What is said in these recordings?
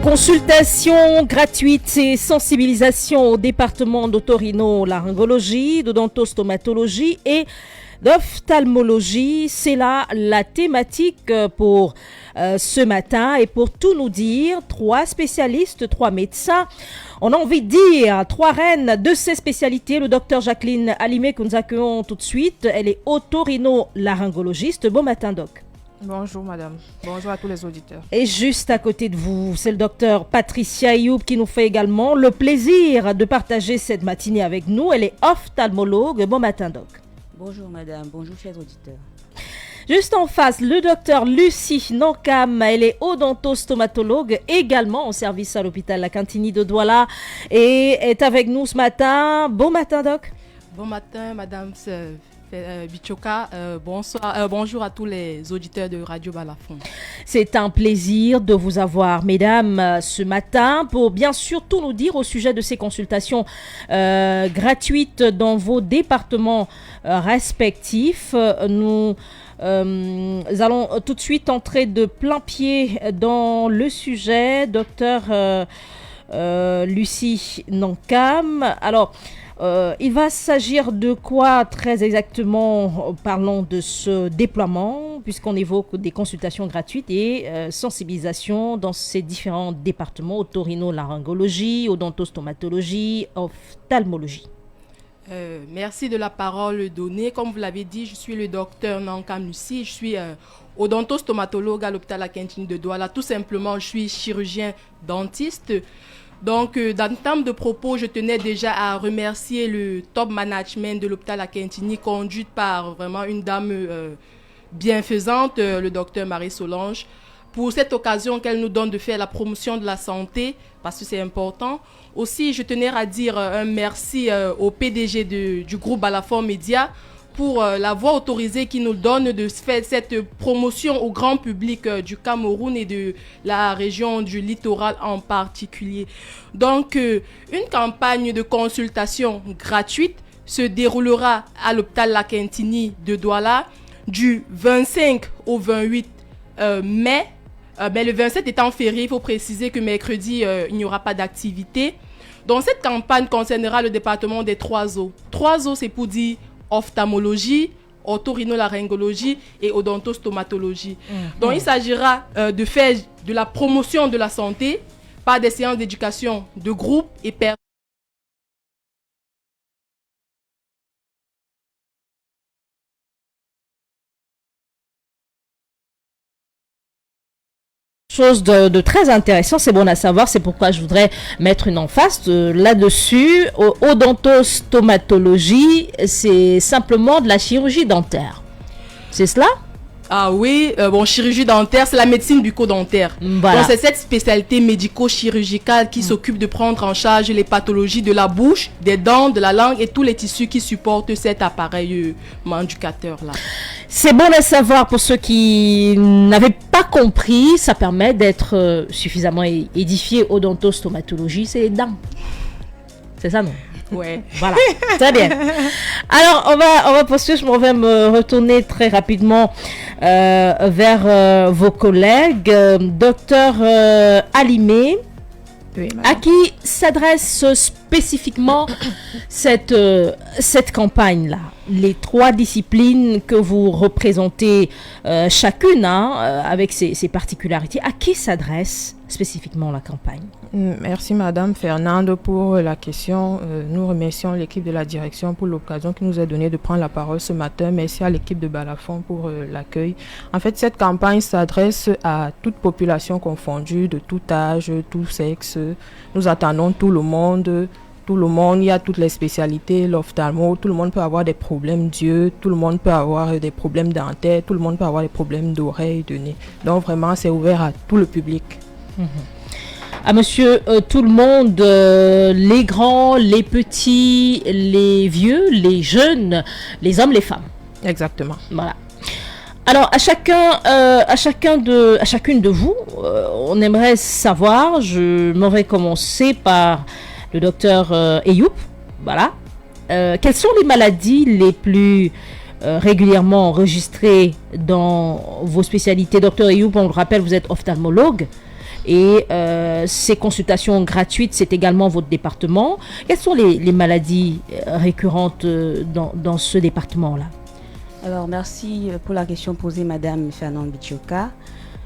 Consultation gratuite et sensibilisation au département d'otorino-laryngologie, d'odontostomatologie et d'ophtalmologie. C'est là la thématique pour ce matin. Et pour tout nous dire, 3 spécialistes, 3 médecins, on a envie de dire 3 reines de ces spécialités. Le docteur Jacqueline Alimé que nous accueillons tout de suite. Elle est otorino-laryngologiste. Bon matin, doc. Bonjour madame, bonjour à tous les auditeurs. Et juste à côté de vous, c'est le docteur Patricia Ayoub qui nous fait également le plaisir de partager cette matinée avec nous. Elle est ophtalmologue. Bon matin, doc. Bonjour madame, bonjour chers auditeurs. Juste en face, le docteur Lucie Nankam, elle est odontostomatologue également en service à l'hôpital La Cantini de Douala et est avec nous ce matin. Bon matin, doc. Bon matin madame Bichoka, bonjour à tous les auditeurs de Radio Balafon. C'est un plaisir de vous avoir, mesdames, ce matin pour bien sûr tout nous dire au sujet de ces consultations gratuites dans vos départements respectifs. Nous allons tout de suite entrer de plein pied dans le sujet. Docteur Lucie Nankam, alors il va s'agir de quoi très exactement? Parlons de ce déploiement, puisqu'on évoque des consultations gratuites et sensibilisation dans ces différents départements, otorino-laryngologie, odontostomatologie, ophtalmologie. Merci de la parole donnée. Comme vous l'avez dit, je suis le docteur Nankam Lucie, je suis odontostomatologue à l'hôpital La Cantini de Douala. Tout simplement, je suis chirurgien dentiste. Donc, dans le terme de propos, je tenais déjà à remercier le top management de l'hôpital La Cantini, conduite par vraiment une dame bienfaisante, le docteur Marie Solange, pour cette occasion qu'elle nous donne de faire la promotion de la santé, parce que c'est important. Aussi, je tenais à dire un merci au PDG du groupe Balafon Média pour la voie autorisée qui nous donne de faire cette promotion au grand public du Cameroun et de la région du littoral en particulier. Donc, une campagne de consultation gratuite se déroulera à l'hôpital La Cantini de Douala du 25 au 28 mai. Mais le 27 étant férié, il faut préciser que mercredi, il n'y aura pas d'activité. Donc, cette campagne concernera le département des 3 os. 3 os, c'est pour dire ophtalmologie, otorino-laryngologie et odontostomatologie. Donc, il s'agira de faire de la promotion de la santé par des séances d'éducation de groupe et Chose de très intéressant, c'est bon à savoir, c'est pourquoi je voudrais mettre une emphase là-dessus. Odontostomatologie, c'est simplement de la chirurgie dentaire. C'est cela? Ah oui, chirurgie dentaire, c'est la médecine bucco-dentaire. Voilà. Donc, c'est cette spécialité médico-chirurgicale qui s'occupe de prendre en charge les pathologies de la bouche, des dents, de la langue et tous les tissus qui supportent cet appareil éducateur-là. C'est bon à savoir pour ceux qui n'avaient pas compris. Ça permet d'être suffisamment édifié. Odontostomatologie, c'est les dents. C'est ça, non? Ouais. Voilà, très bien. Alors, on va poursuivre. Je m'en vais me retourner très rapidement vers vos collègues. Docteur Alimé, Oui, à qui s'adresse spécifiquement cette campagne-là? Les 3 disciplines que vous représentez chacune, avec ses particularités, à qui s'adresse spécifiquement la campagne? Merci Madame Fernande pour la question. Nous remercions l'équipe de la direction pour l'occasion qui nous a donné de prendre la parole ce matin. Merci à l'équipe de Balafon pour l'accueil. En fait, cette campagne s'adresse à toute population confondue, de tout âge, tout sexe. Nous attendons tout le monde. Il y a toutes les spécialités, l'ophtalmo, tout le monde peut avoir des problèmes d'yeux, tout le monde peut avoir des problèmes dentaires, tout le monde peut avoir des problèmes d'oreilles, de nez. Donc vraiment, c'est ouvert à tout le public. À monsieur tout le monde, les grands, les petits, les vieux, les jeunes, les hommes, les femmes. Exactement. Voilà. Alors à chacune de vous, on aimerait savoir. Je m'aurais commencé par le docteur Ayoub. Voilà. Quelles sont les maladies les plus régulièrement enregistrées dans vos spécialités? Docteur Ayoub, on le rappelle, vous êtes ophtalmologue. Et ces consultations gratuites, c'est également votre département. Quelles sont les maladies récurrentes dans ce département-là? Alors, merci pour la question posée, Madame Fernande Bichoka.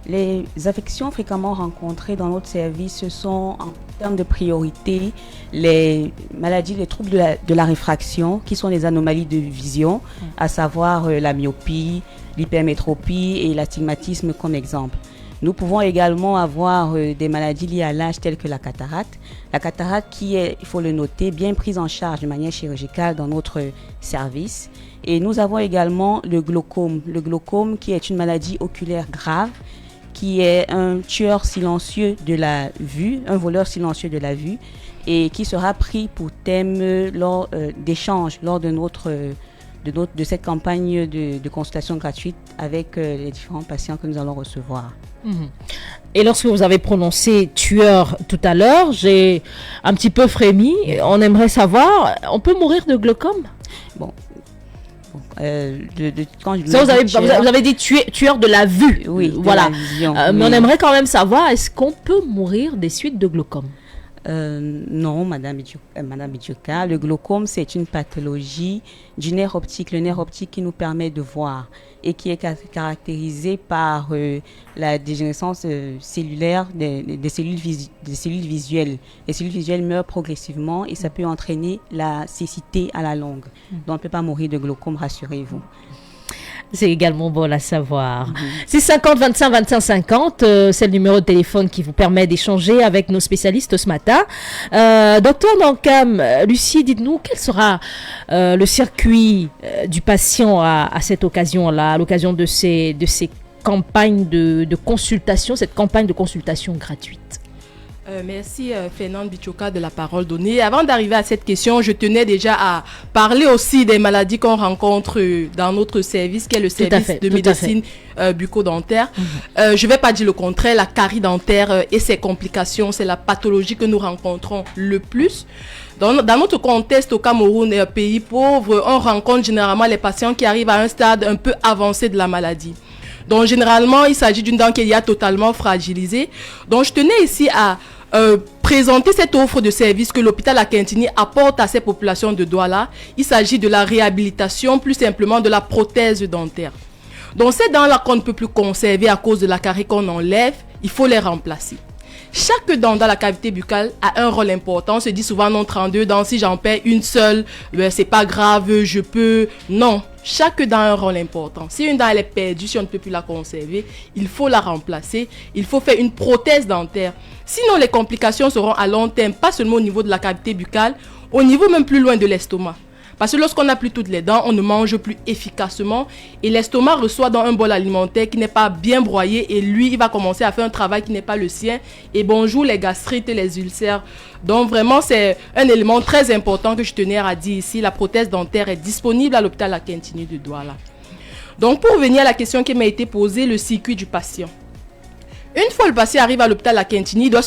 Les affections fréquemment rencontrées dans notre service, ce sont en termes de priorité les maladies, les troubles de la réfraction, qui sont les anomalies de vision, à savoir la myopie, l'hypermétropie et l'astigmatisme comme exemple. Nous pouvons également avoir des maladies liées à l'âge telles que la cataracte. La cataracte qui est, il faut le noter, bien prise en charge de manière chirurgicale dans notre service. Et nous avons également le glaucome. Le glaucome qui est une maladie oculaire grave, qui est un tueur silencieux de la vue, un voleur silencieux de la vue, et qui sera pris pour thème lors d'échanges, lors de cette campagne de consultation gratuite avec les différents patients que nous allons recevoir. Et lorsque vous avez prononcé tueur tout à l'heure, j'ai un petit peu frémi. On aimerait savoir, on peut mourir de glaucome? Quand je vous avez dit tueur de la vue. Oui, voilà. De la vision, mais on aimerait quand même savoir, est-ce qu'on peut mourir des suites de glaucome? Non, Madame Bichoka, le glaucome, c'est une pathologie du nerf optique, le nerf optique qui nous permet de voir et qui est caractérisé par la dégénérescence cellulaire des cellules visuelles. Les cellules visuelles meurent progressivement et ça peut entraîner la cécité à la longue. Donc, on ne peut pas mourir de glaucome, rassurez-vous. C'est également bon à savoir. C'est 50 25 25 50, c'est le numéro de téléphone qui vous permet d'échanger avec nos spécialistes ce matin. Docteur Nankam, Lucie, dites-nous quel sera le circuit du patient à cette occasion-là, à l'occasion de ces campagnes de consultation, cette campagne de consultation gratuite. Merci Fernande Bichoka de la parole donnée. Avant d'arriver à cette question, je tenais déjà à parler aussi des maladies qu'on rencontre dans notre service, qui est le service de médecine bucco-dentaire. Je ne vais pas dire le contraire, la carie dentaire et ses complications, c'est la pathologie que nous rencontrons le plus. Dans notre contexte au Cameroun, un pays pauvre, on rencontre généralement les patients qui arrivent à un stade un peu avancé de la maladie. Donc généralement, il s'agit d'une dent qui est totalement fragilisée. Donc je tenais ici à présenter cette offre de service que l'hôpital Akintini apporte à ces populations de Douala. Il s'agit de la réhabilitation, plus simplement de la prothèse dentaire. Donc ces dents-là qu'on ne peut plus conserver à cause de la carie qu'on enlève, il faut les remplacer. Chaque dent dans la cavité buccale a un rôle important. On se dit souvent non 32 dents, si j'en perds une seule, c'est pas grave, je peux. Non, chaque dent a un rôle important. Si une dent elle est perdue, si on ne peut plus la conserver, il faut la remplacer. Il faut faire une prothèse dentaire. Sinon, les complications seront à long terme, pas seulement au niveau de la cavité buccale, au niveau même plus loin de l'estomac. Parce que lorsqu'on n'a plus toutes les dents, on ne mange plus efficacement et l'estomac reçoit dans un bol alimentaire qui n'est pas bien broyé et lui, il va commencer à faire un travail qui n'est pas le sien. Et bonjour les gastrites et les ulcères. Donc vraiment, c'est un élément très important que je tenais à dire ici. La prothèse dentaire est disponible à l'hôpital Akintini de Douala. Donc pour revenir à la question qui m'a été posée, le circuit du patient. Une fois le patient arrive à l'hôpital Akintini, il doit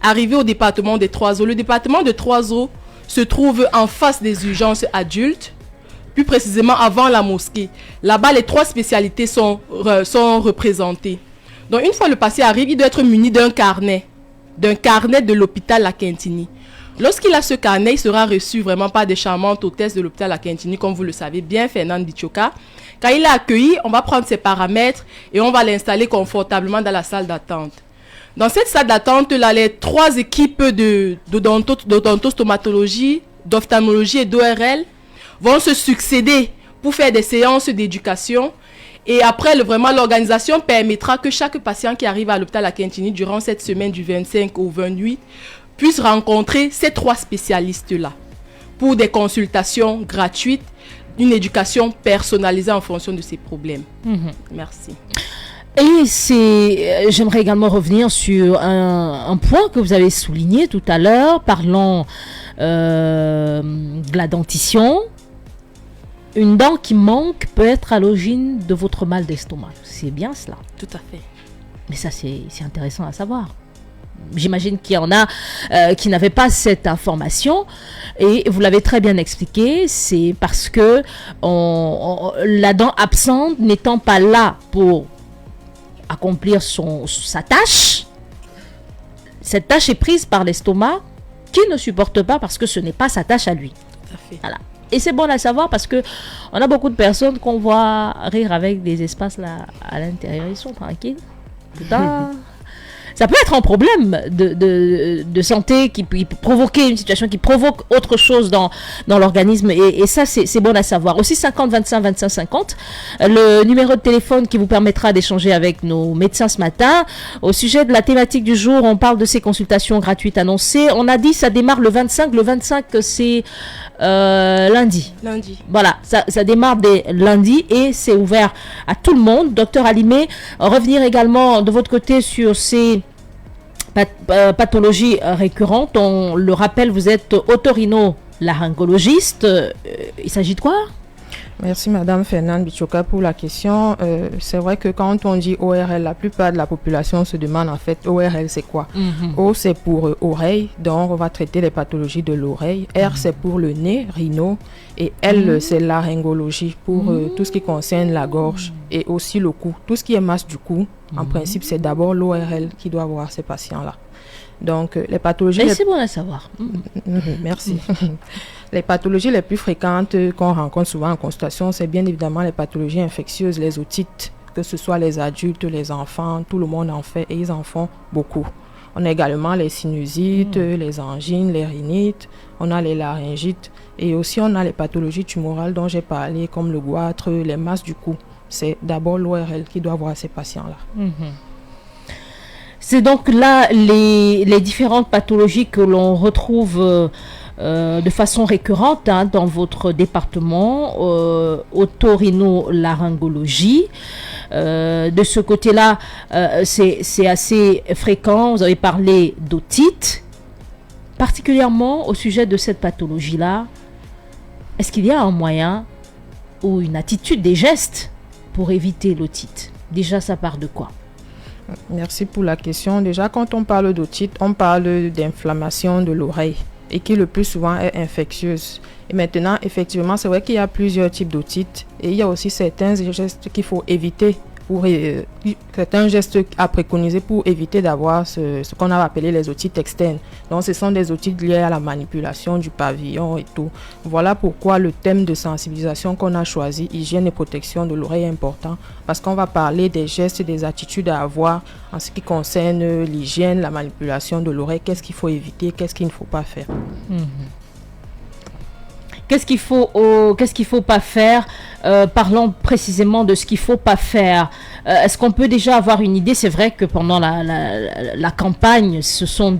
arriver au département des 3 eaux. Le département de 3 eaux se trouve en face des urgences adultes, plus précisément avant la mosquée. Là-bas, les 3 spécialités sont représentées. Donc, une fois le patient arrive, il doit être muni d'un carnet de l'hôpital Akintini. Lorsqu'il a ce carnet, il sera reçu vraiment par des charmantes hôtesses de l'hôpital Akintini, comme vous le savez bien, Fernande Bichoka. Quand il est accueilli, on va prendre ses paramètres et on va l'installer confortablement dans la salle d'attente. Dans cette salle d'attente-là, les 3 équipes d'odontostomatologie, d'ophtalmologie et d'ORL vont se succéder pour faire des séances d'éducation. Et après, l'organisation permettra que chaque patient qui arrive à l'hôpital Akintini durant cette semaine du 25 au 28 puisse rencontrer ces 3 spécialistes-là pour des consultations gratuites, une éducation personnalisée en fonction de ses problèmes. Merci. Et j'aimerais également revenir sur un point que vous avez souligné tout à l'heure, parlant de la dentition. Une dent qui manque peut être à l'origine de votre mal d'estomac. C'est bien cela? Tout à fait. Mais ça, c'est intéressant à savoir. J'imagine qu'il y en a qui n'avaient pas cette information. Et vous l'avez très bien expliqué, c'est parce que la dent absente n'étant pas là pour accomplir sa tâche, cette tâche est prise par l'estomac qu'il ne supporte pas parce que ce n'est pas sa tâche à lui. Tout à fait. Voilà. Et c'est bon à savoir parce que on a beaucoup de personnes qu'on voit rire avec des espaces là à l'intérieur. Ils sont tranquilles. Putain. Ça peut être un problème de santé qui peut provoquer une situation qui provoque autre chose dans l'organisme. Et ça, c'est bon à savoir. Aussi, 50 25 25 50, le numéro de téléphone qui vous permettra d'échanger avec nos médecins ce matin. Au sujet de la thématique du jour, on parle de ces consultations gratuites annoncées. On a dit ça démarre le 25. Le 25, c'est lundi. Lundi. Voilà, ça démarre dès lundi et c'est ouvert à tout le monde. Docteur Alimé, revenir également de votre côté sur ces pathologies récurrentes. On le rappelle, vous êtes otorino-laryngologiste. Il s'agit de quoi? Merci Madame Fernande Bichoka pour la question. C'est vrai que quand on dit ORL, la plupart de la population se demande en fait ORL c'est quoi? O c'est pour oreille, donc on va traiter les pathologies de l'oreille. R c'est pour le nez, rhino. Et L c'est laryngologie pour tout ce qui concerne la gorge et aussi le cou. Tout ce qui est masse du cou, en principe c'est d'abord l'ORL qui doit voir ces patients-là. Donc les pathologies... c'est bon à savoir. Merci. Les pathologies les plus fréquentes qu'on rencontre souvent en consultation, c'est bien évidemment les pathologies infectieuses, les otites, que ce soit les adultes, les enfants, tout le monde en fait et ils en font beaucoup. On a également les sinusites, les angines, les rhinites, on a les laryngites et aussi on a les pathologies tumorales dont j'ai parlé comme le goitre, les masses du cou. C'est d'abord l'ORL qui doit voir ces patients-là. C'est donc là les différentes pathologies que l'on retrouve de façon récurrente dans votre département, otorino-laryngologie. De ce côté-là, c'est assez fréquent. Vous avez parlé d'otite. Particulièrement au sujet de cette pathologie-là, est-ce qu'il y a un moyen ou une attitude, des gestes pour éviter l'otite? Déjà, ça part de quoi? Merci pour la question. Déjà, quand on parle d'otite, on parle d'inflammation de l'oreille et qui le plus souvent est infectieuse. Et maintenant, effectivement, c'est vrai qu'il y a plusieurs types d'otite et il y a aussi certains gestes qu'il faut éviter, certains gestes à préconiser pour éviter d'avoir ce qu'on a appelé les otites externes. Donc, ce sont des otites liées à la manipulation du pavillon et tout. Voilà pourquoi le thème de sensibilisation qu'on a choisi, hygiène et protection de l'oreille, est important parce qu'on va parler des gestes et des attitudes à avoir en ce qui concerne l'hygiène, la manipulation de l'oreille, qu'est-ce qu'il faut éviter, qu'est-ce qu'il ne faut pas faire. Qu'est-ce qu'il faut pas faire? Parlons précisément de ce qu'il faut pas faire. Est-ce qu'on peut déjà avoir une idée? C'est vrai que pendant la campagne, ce sont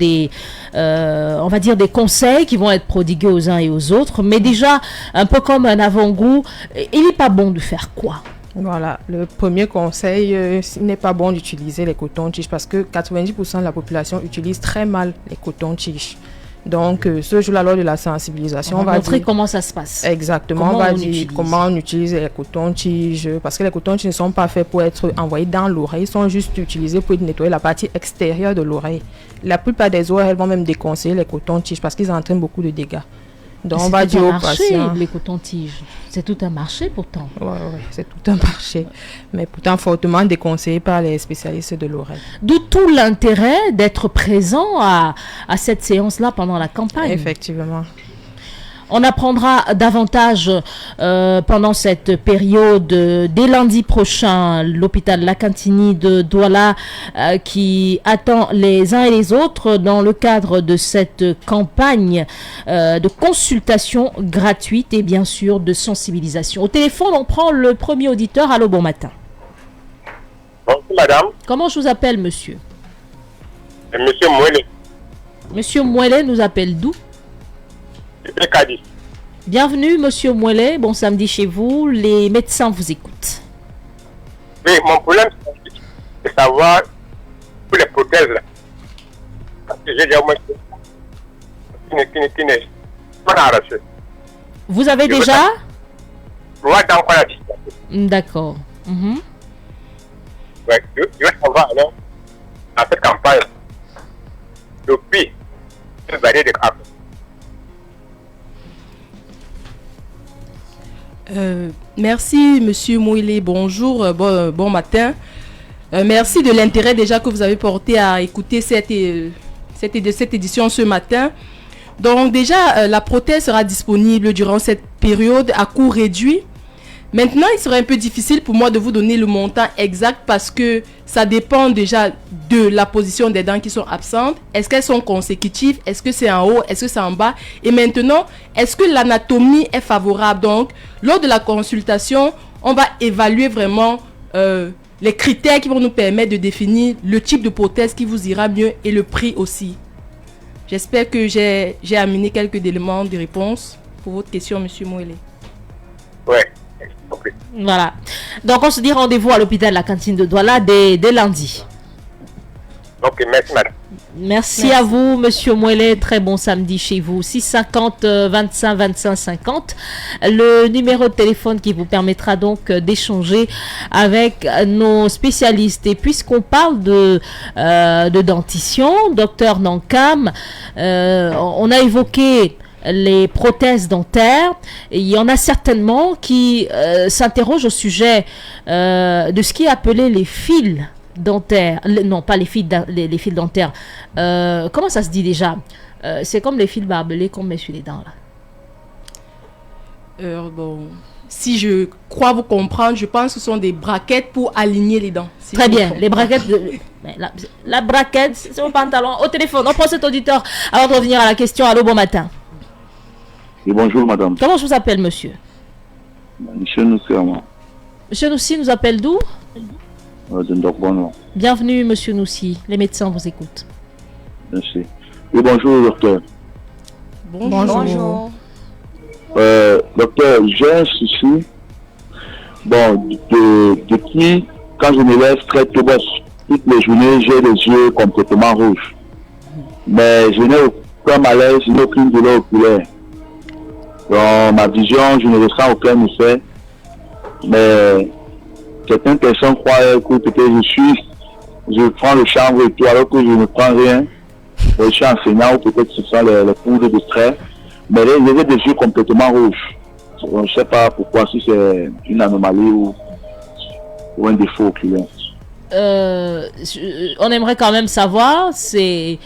on va dire des conseils qui vont être prodigués aux uns et aux autres, mais déjà un peu comme un avant-goût, il n'est pas bon de faire quoi? Voilà, le premier conseil, il n'est pas bon d'utiliser les cotons-tiges parce que 90% de la population utilise très mal les cotons-tiges. Donc, ce jour-là, lors de la sensibilisation, on va montrer comment ça se passe. Exactement, on va dire comment on utilise les cotons-tiges, parce que les cotons-tiges ne sont pas faits pour être envoyés dans l'oreille, ils sont juste utilisés pour nettoyer la partie extérieure de l'oreille. La plupart des oreilles vont même déconseiller les cotons-tiges parce qu'ils entraînent beaucoup de dégâts. Donc, on va dire aux patients... les cotons-tiges, c'est tout un marché pourtant. Oui, c'est tout un marché, mais pourtant fortement déconseillé par les spécialistes de l'oreille. D'où tout l'intérêt d'être présent à cette séance-là pendant la campagne. Effectivement. On apprendra davantage pendant cette période. Dès lundi prochain, l'hôpital La Cantini de Douala qui attend les uns et les autres dans le cadre de cette campagne de consultation gratuite et bien sûr de sensibilisation. Au téléphone, on prend le premier auditeur. Allô, bon matin. Bonjour madame. Comment je vous appelle, monsieur? Monsieur Mouelé. Monsieur Mouelé nous appelle d'où? Cadiz. Bienvenue, monsieur Mouelé. Bon samedi chez vous. Les médecins vous écoutent. Oui, mon problème, c'est de savoir pour les prothèses. Là. Parce que j'ai déjà au moins qui n'est pas arraché. Vous avez déjà? Oui, dans quoi la vie. D'accord. Ouais, je vais savoir alors, dans cette campagne, depuis une variété de cas. Merci, monsieur Mouilé. Bonjour, bon matin. Merci de l'intérêt déjà que vous avez porté à écouter cette édition ce matin. Donc déjà, la prothèse sera disponible durant cette période à coût réduit. Maintenant, il serait un peu difficile pour moi de vous donner le montant exact parce que ça dépend déjà de la position des dents qui sont absentes. Est-ce qu'elles sont consécutives? Est-ce que c'est en haut? Est-ce que c'est en bas? Et maintenant, est-ce que l'anatomie est favorable? Donc, lors de la consultation, on va évaluer vraiment les critères qui vont nous permettre de définir le type de prothèse qui vous ira mieux et le prix aussi. J'espère que j'ai amené quelques éléments de réponse pour votre question, Monsieur Mouélé. Ouais. Okay. Voilà. Donc, on se dit rendez-vous à l'hôpital La Cantine de Douala dès lundi. Ok, merci, madame. Merci à vous, Monsieur Mouélé. Très bon samedi chez vous. 650 25 25 50. Le numéro de téléphone qui vous permettra donc d'échanger avec nos spécialistes. Et puisqu'on parle de dentition, docteur Nankam, on a évoqué les prothèses dentaires. Et il y en a certainement qui s'interrogent au sujet de ce qui est appelé les fils dentaires. Non, pas les fils dentaires. Comment ça se dit déjà? C'est comme les fils barbelés qu'on met sur les dents là. Bon, si je crois vous comprendre, je pense que ce sont des braquettes pour aligner les dents. Si Très bien, les braquettes. La braquette, c'est mon pantalon. Au téléphone, on prend cet auditeur avant de revenir à la question. Allô, bon matin. Et bonjour madame. Comment je vous appelle, monsieur? Monsieur Noussi. Monsieur Noussi nous appelle d'où? Bienvenue, monsieur Noussi. Les médecins vous écoutent. Merci. Et bonjour, docteur. Bonjour. Docteur, j'ai un souci. Bon, depuis quand je me lève très tôt, toutes les journées, j'ai les yeux complètement rouges. Mais je n'ai aucun malaise, je n'ai aucune douleur oculaire. Dans ma vision, je ne ressens aucun effet. Mais certaines personnes croient que peut-être je prends le chanvre et tout, alors que je ne prends rien. Je suis enseignant ou peut-être ce sont les poudres de trait. Mais j'ai des yeux complètement rouges. Je ne sais pas pourquoi, si c'est une anomalie ou un défaut oculaire. On aimerait quand même savoir, c'est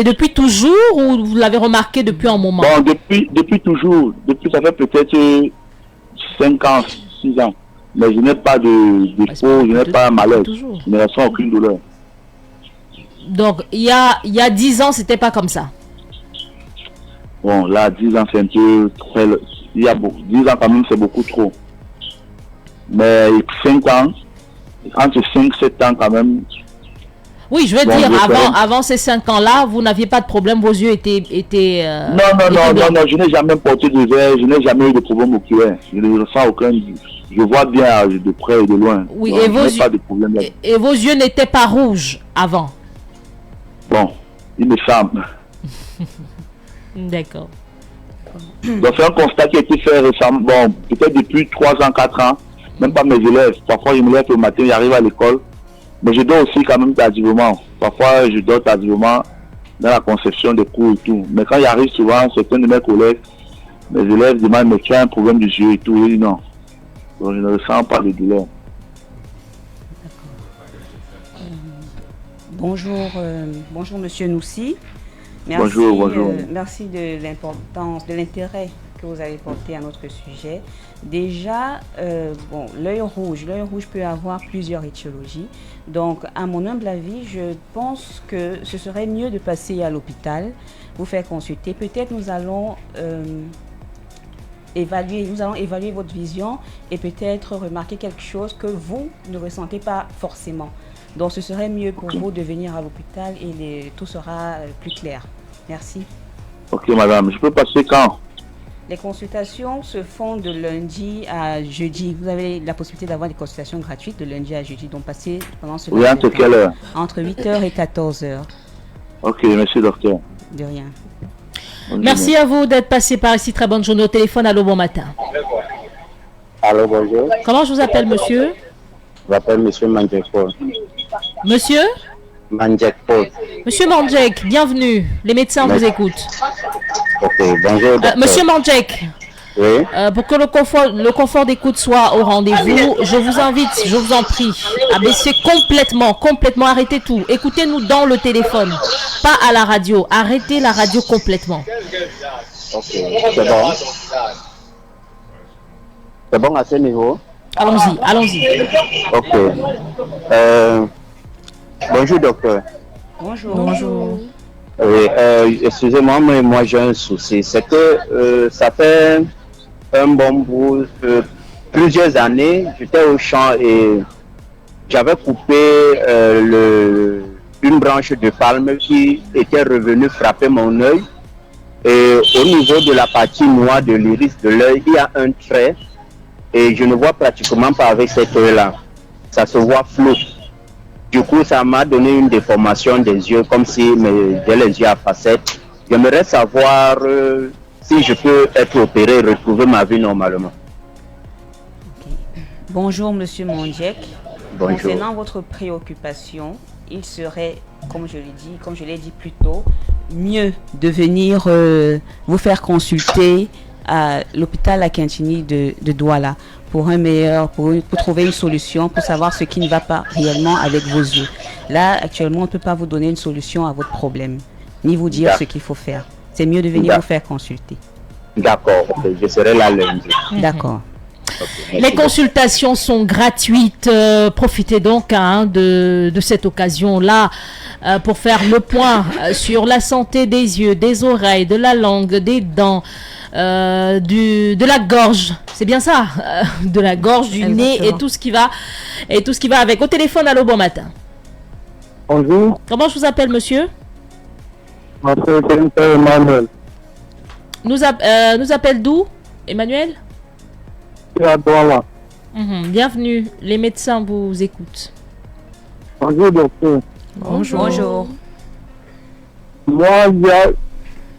depuis toujours ou vous l'avez remarqué depuis un moment? Bon, depuis toujours. Depuis, ça fait peut-être 5 ans, 6 ans. Mais je n'ai pas de défaut, je n'ai pas un malaise. Je ne ressens aucune douleur. Donc, il y a 10 ans, c'était pas comme ça? Bon, là, 10 ans, c'est un peu très... Il y a 10 ans, quand même, c'est beaucoup trop. Mais 5 ans, entre 5 et 7 ans, quand même... Oui, je veux dire, avant ces 5 ans-là, vous n'aviez pas de problème, vos yeux étaient non, je n'ai jamais porté de verre, je n'ai jamais eu de problème oculaire. Je ne ressens aucun... Je vois bien de près et de loin. Oui, donc, pas de problème là. Et vos yeux n'étaient pas rouges avant? Bon, il me semble. D'accord. Donc c'est un constat qui a été fait récemment, bon, peut-être depuis 3 ans, 4 ans. Même pas mes élèves. Parfois, je me lève le matin, j'arrive à l'école. Mais je dors aussi quand même tardivement. Parfois, je dors tardivement dans la conception des cours et tout. Mais quand j'arrive souvent, certains de mes collègues, mes élèves demandent, mais tu as un problème de yeux et tout. Je dis non. Donc je ne ressens pas de douleur. Bonjour, monsieur Noussi. Merci, bonjour. Merci de l'importance, de l'intérêt que vous avez porté à notre sujet. Déjà, l'œil rouge peut avoir plusieurs étiologies. Donc, à mon humble avis, je pense que ce serait mieux de passer à l'hôpital, vous faire consulter. Peut-être nous allons évaluer votre vision et peut-être remarquer quelque chose que vous ne ressentez pas forcément. Donc, ce serait mieux pour vous de venir à l'hôpital et tout sera plus clair. Merci. Ok, madame. Je peux passer quand? Les consultations se font de lundi à jeudi. Vous avez la possibilité d'avoir des consultations gratuites de lundi à jeudi. Donc, passez pendant ce oui, entre quelle heure? Entre 8h et 14h. Ok, merci, docteur. De rien. Merci à vous d'être passé par ici. Très bonne journée au téléphone. Allô, bon matin. Allô, bonjour. Comment je vous appelle, monsieur? Je m'appelle monsieur Mandjek Paul. Monsieur? Mandjek Paul. Monsieur Mandjek, bienvenue. Les médecins vous écoutent. Ok, bonjour. Monsieur Mandjek, Oui. Pour que le confort d'écoute soit au rendez-vous, je vous invite, je vous en prie, à baisser complètement, arrêtez tout. Écoutez-nous dans le téléphone, pas à la radio. Arrêtez la radio complètement. Ok, c'est bon. C'est bon à ce niveau? Allons-y. Ok. Bonjour, docteur. Bonjour. Oui, excusez-moi, mais moi j'ai un souci. C'est que ça fait un bon bout, plusieurs années, j'étais au champ et j'avais coupé une branche de palme qui était revenue frapper mon œil. Et au niveau de la partie noire de l'iris de l'œil, il y a un trait et je ne vois pratiquement pas avec cet œil-là. Ça se voit flou. Du coup, ça m'a donné une déformation des yeux, comme si j'ai les yeux à facettes. J'aimerais savoir si je peux être opéré et retrouver ma vie normalement. Okay. Bonjour, monsieur Mondjek. Bonjour. Concernant votre préoccupation, il serait, comme je l'ai dit plus tôt, mieux de venir vous faire consulter à l'hôpital Akintini de Douala pour trouver une solution, pour savoir ce qui ne va pas réellement avec vos yeux. Là, actuellement, on ne peut pas vous donner une solution à votre problème, ni vous dire ce qu'il faut faire. C'est mieux de venir vous faire consulter. D'accord, okay. Je serai là lundi. D'accord. Okay, les consultations sont gratuites. Profitez donc de cette occasion-là pour faire le point sur la santé des yeux, des oreilles, de la langue, des dents, de la gorge. C'est bien ça, de la gorge, du nez et tout ce qui va avec. Au téléphone, allô, bon matin. Bonjour. Comment je vous appelle, monsieur? Je m'appelle Emmanuel. Nous appelle d'où, Emmanuel? À Douala. Bienvenue, les médecins vous écoutent. Bonjour, docteur. Bonjour. Moi,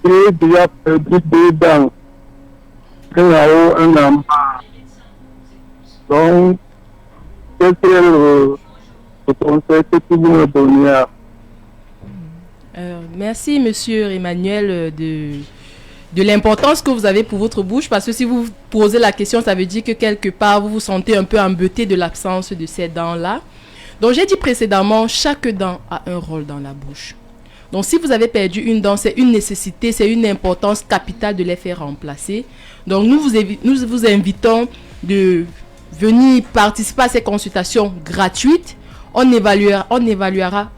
j'ai déjà perdu 2 dents. Un là-haut, un en bas. Donc, quel est le conseil que vous me donnez? Merci, monsieur Emmanuel, de l'importance que vous avez pour votre bouche, parce que si vous posez la question, ça veut dire que quelque part, vous vous sentez un peu embêté de l'absence de ces dents-là. Donc, j'ai dit précédemment, chaque dent a un rôle dans la bouche. Donc, si vous avez perdu une dent, c'est une nécessité, c'est une importance capitale de les faire remplacer. Donc, nous vous invitons de venir participer à ces consultations gratuites. On évaluera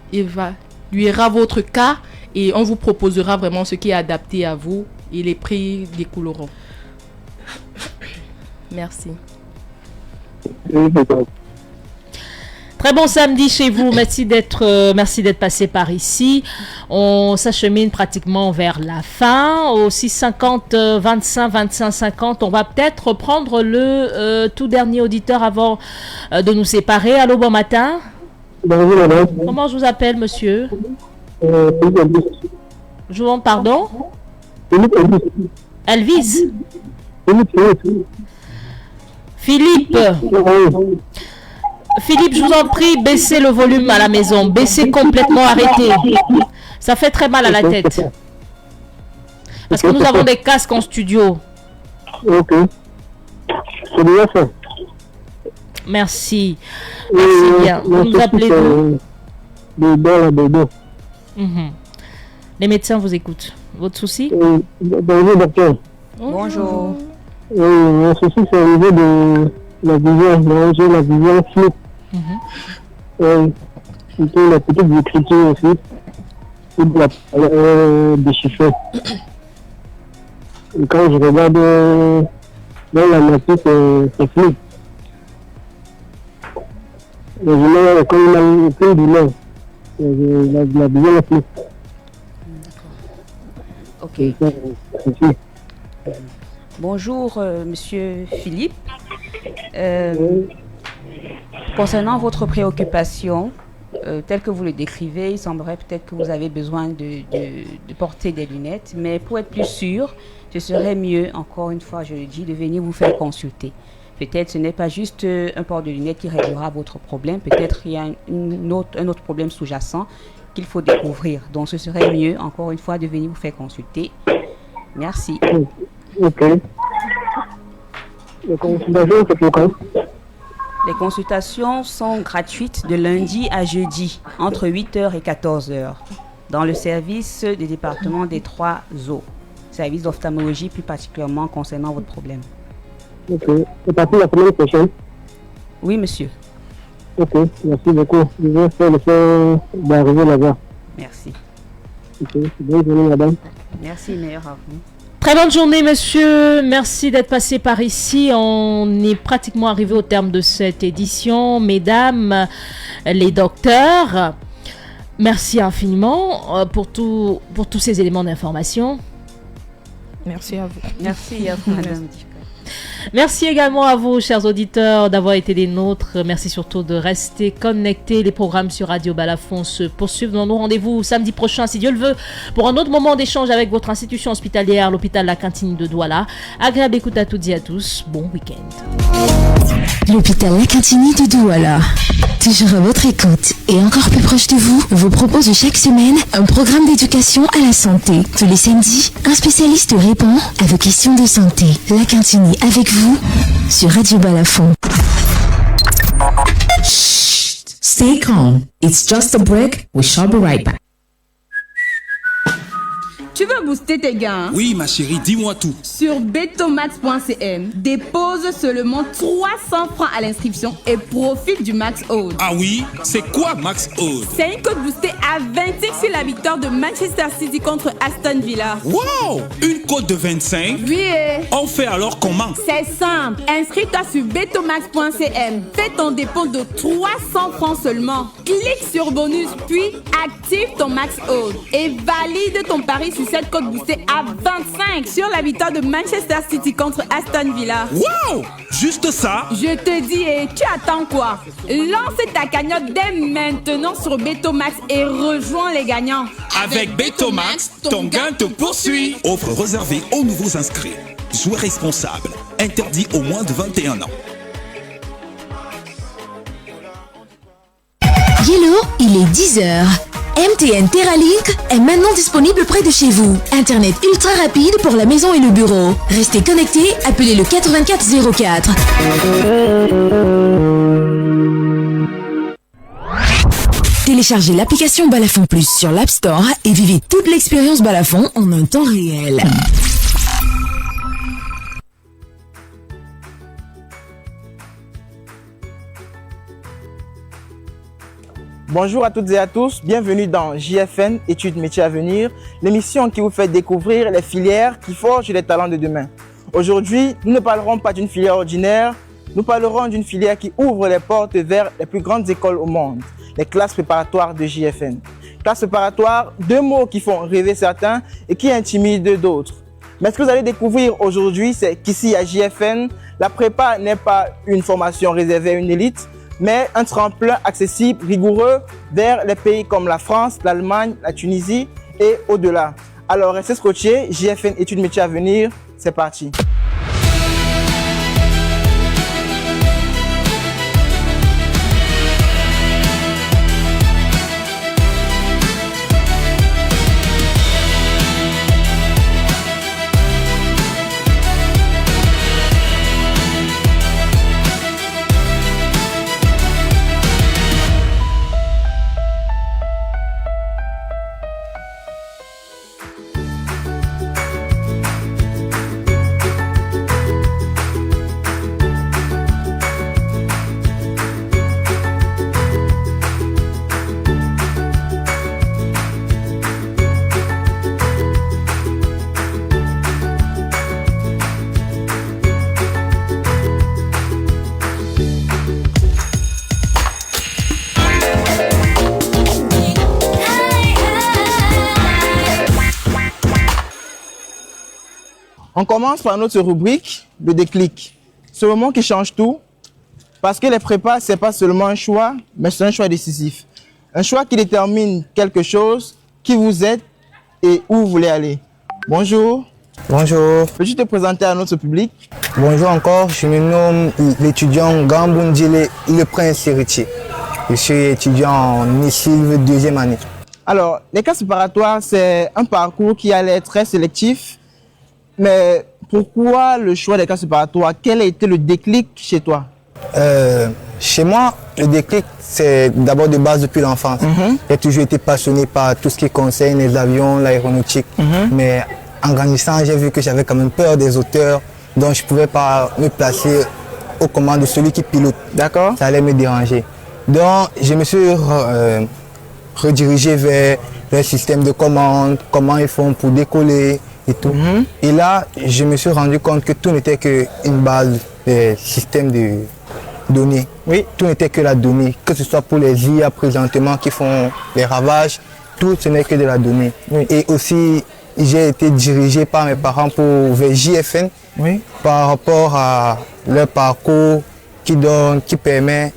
votre cas et on vous proposera vraiment ce qui est adapté à vous et les prix découleront. Merci. Très bon samedi chez vous. Merci d'être passé par ici. On s'achemine pratiquement vers la fin. Au 650 25 50. On va peut-être reprendre le tout dernier auditeur avant de nous séparer. Allô, bon matin. Bonjour, madame. Comment je vous appelle, monsieur? Je vous demande pardon? Elvis. Philippe. Philippe, je vous en prie, baissez le volume à la maison. Baissez complètement, arrêtez. Ça fait très mal à la tête. Parce que nous avons des casques en studio. Ok. C'est bien ça. Merci. Merci bien. Vous nous appelez d'où? Les médecins vous écoutent. Votre souci? Bonjour, docteur. Bonjour. Mon souci, c'est au niveau de la vision. J'ai la vision floue. Plutôt la petite écriture aussi. Ou de la déchiffrée. Et quand je regarde dans la nature, c'est flou. Mais je n'ai aucune douleur. La vision est floue. Ok. Bonjour, monsieur Philippe. Concernant votre préoccupation, telle que vous le décrivez, il semblerait peut-être que vous avez besoin de porter des lunettes, mais pour être plus sûr, ce serait mieux, encore une fois, je le dis, de venir vous faire consulter. Peut-être ce n'est pas juste un port de lunettes qui réglera votre problème, peut-être il y a un autre problème sous-jacent qu'il faut découvrir. Donc ce serait mieux, encore une fois, de venir vous faire consulter. Merci. Ok. Les consultations, c'est pour quand? Les consultations sont gratuites de lundi à jeudi, entre 8h et 14h, dans le service du département des 3 eaux, service d'ophtalmologie plus particulièrement concernant votre problème. Ok. C'est parti la semaine prochaine? Oui, monsieur. Ok, merci beaucoup. Je vais faire le fait d'arriver là-bas. Merci. Ok, bonne journée, madame. Merci, meilleur à vous. Très bonne journée, monsieur. Merci d'être passé par ici. On est pratiquement arrivé au terme de cette édition. Mesdames, les docteurs, merci infiniment pour tous ces éléments d'information. Merci à vous. Merci à vous, madame. Merci également à vous, chers auditeurs, d'avoir été des nôtres. Merci surtout de rester connectés. Les programmes sur Radio Balafon se poursuivent. Dans nos rendez-vous samedi prochain, si Dieu le veut, pour un autre moment d'échange avec votre institution hospitalière, l'hôpital La Cantine de Douala. Agréable écoute à toutes et à tous. Bon week-end. L'hôpital La Cantine de Douala, toujours à votre écoute et encore plus proche de vous, vous propose chaque semaine un programme d'éducation à la santé. Tous les samedis, un spécialiste répond à vos questions de santé. La Cantine avec vous sur Radio Balafon. Stay calm. It's just a break. We shall be right back. Tu veux booster tes gains? Oui, ma chérie, dis-moi tout. Sur betomax.cm, dépose seulement 300 francs à l'inscription et profite du Max Odd. Ah oui? C'est quoi Max Odd? C'est une cote boostée à 25 sur la victoire de Manchester City contre Aston Villa. Wow! Une cote de 25? Oui. On fait alors comment? C'est simple. Inscris-toi sur betomax.cm. Fais ton dépôt de 300 francs seulement. Clique sur bonus, puis active ton Max Odd et valide ton pari sur cette cote boostée à 25 sur la victoire de Manchester City contre Aston Villa. Wow! Juste ça? Je te dis, et tu attends quoi? Lance ta cagnotte dès maintenant sur Betomax et rejoins les gagnants. Avec Betomax, ton gain te poursuit. Offre réservée aux nouveaux inscrits. Joueur responsable. Interdit aux moins de 21 ans. Hello, il est 10h. MTN Terralink est maintenant disponible près de chez vous. Internet ultra rapide pour la maison et le bureau. Restez connectés, appelez le 8404. Téléchargez l'application Balafon Plus sur l'App Store et vivez toute l'expérience Balafon en un temps réel. Bonjour à toutes et à tous, bienvenue dans JFN, Études Métiers à venir, l'émission qui vous fait découvrir les filières qui forgent les talents de demain. Aujourd'hui, nous ne parlerons pas d'une filière ordinaire, nous parlerons d'une filière qui ouvre les portes vers les plus grandes écoles au monde, les classes préparatoires de JFN. Classes préparatoires, deux mots qui font rêver certains et qui intimident d'autres. Mais ce que vous allez découvrir aujourd'hui, c'est qu'ici à JFN, la prépa n'est pas une formation réservée à une élite, mais un tremplin accessible, rigoureux vers les pays comme la France, l'Allemagne, la Tunisie et au-delà. Alors restez scotchés, JFN Études Métiers à venir, c'est parti. On commence par notre rubrique, le déclic. Ce moment qui change tout, parce que les prépas, ce n'est pas seulement un choix, mais c'est un choix décisif. Un choix qui détermine quelque chose, qui vous êtes et où vous voulez aller. Bonjour. Bonjour. Peux-tu te présenter à notre public? Bonjour encore, je me nomme l'étudiant Gambundile Le Prince Héritier. Je suis étudiant en Sylve 2e année. Alors, les classes préparatoires, c'est un parcours qui allait être très sélectif. Mais Pourquoi le choix des classes préparatoires? Quel a été le déclic chez toi? Chez moi, le déclic, c'est d'abord de base depuis l'enfance. J'ai toujours été passionné par tout ce qui concerne les avions, l'aéronautique. Mais en grandissant, j'ai vu que j'avais quand même peur des auteurs, donc je ne pouvais pas me placer aux commandes de celui qui pilote. D'accord. Ça allait me déranger. Donc, je me suis redirigé vers le système de commande, comment ils font pour décoller et tout. Et là, je me suis rendu compte que tout n'était qu'une base de système de données. Oui. Tout n'était que la donnée, que ce soit pour les IA présentement qui font les ravages, tout ce n'est que de la donnée. Oui. Et aussi, j'ai été dirigé par mes parents vers JFN par rapport à leur parcours qui permet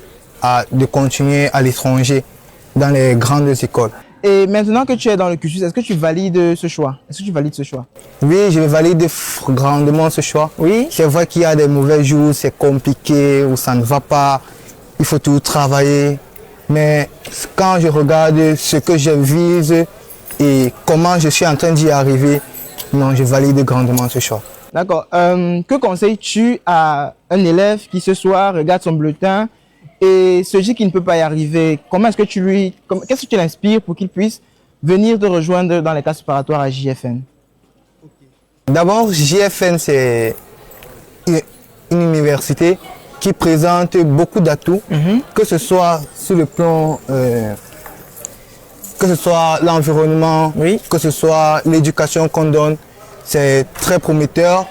de continuer à l'étranger dans les grandes écoles. Et maintenant que tu es dans le cursus, est-ce que tu valides ce choix? Est-ce que tu valides ce choix? Oui, je valide grandement ce choix. Oui. C'est vrai qu'il y a des mauvais jours, c'est compliqué, où ça ne va pas, il faut tout travailler. Mais quand je regarde ce que je vise et comment je suis en train d'y arriver, non, je valide grandement ce choix. D'accord. Que conseilles-tu à un élève qui ce soir regarde son bulletin et se dit qu'il ne peut pas y arriver? Qu'est-ce que tu l'inspires pour qu'il puisse venir te rejoindre dans les classes préparatoires à JFN? D'abord, JFN, c'est une université qui présente beaucoup d'atouts, que ce soit sur le plan, que ce soit l'environnement, que ce soit l'éducation qu'on donne. C'est très prometteur.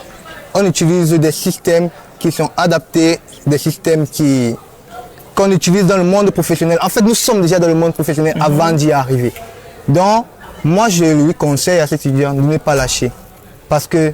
On utilise des systèmes qui sont adaptés, des systèmes qu'on utilise dans le monde professionnel. En fait, nous sommes déjà dans le monde professionnel avant d'y arriver. Donc, moi, je lui conseille à cet étudiant de ne pas lâcher. Parce que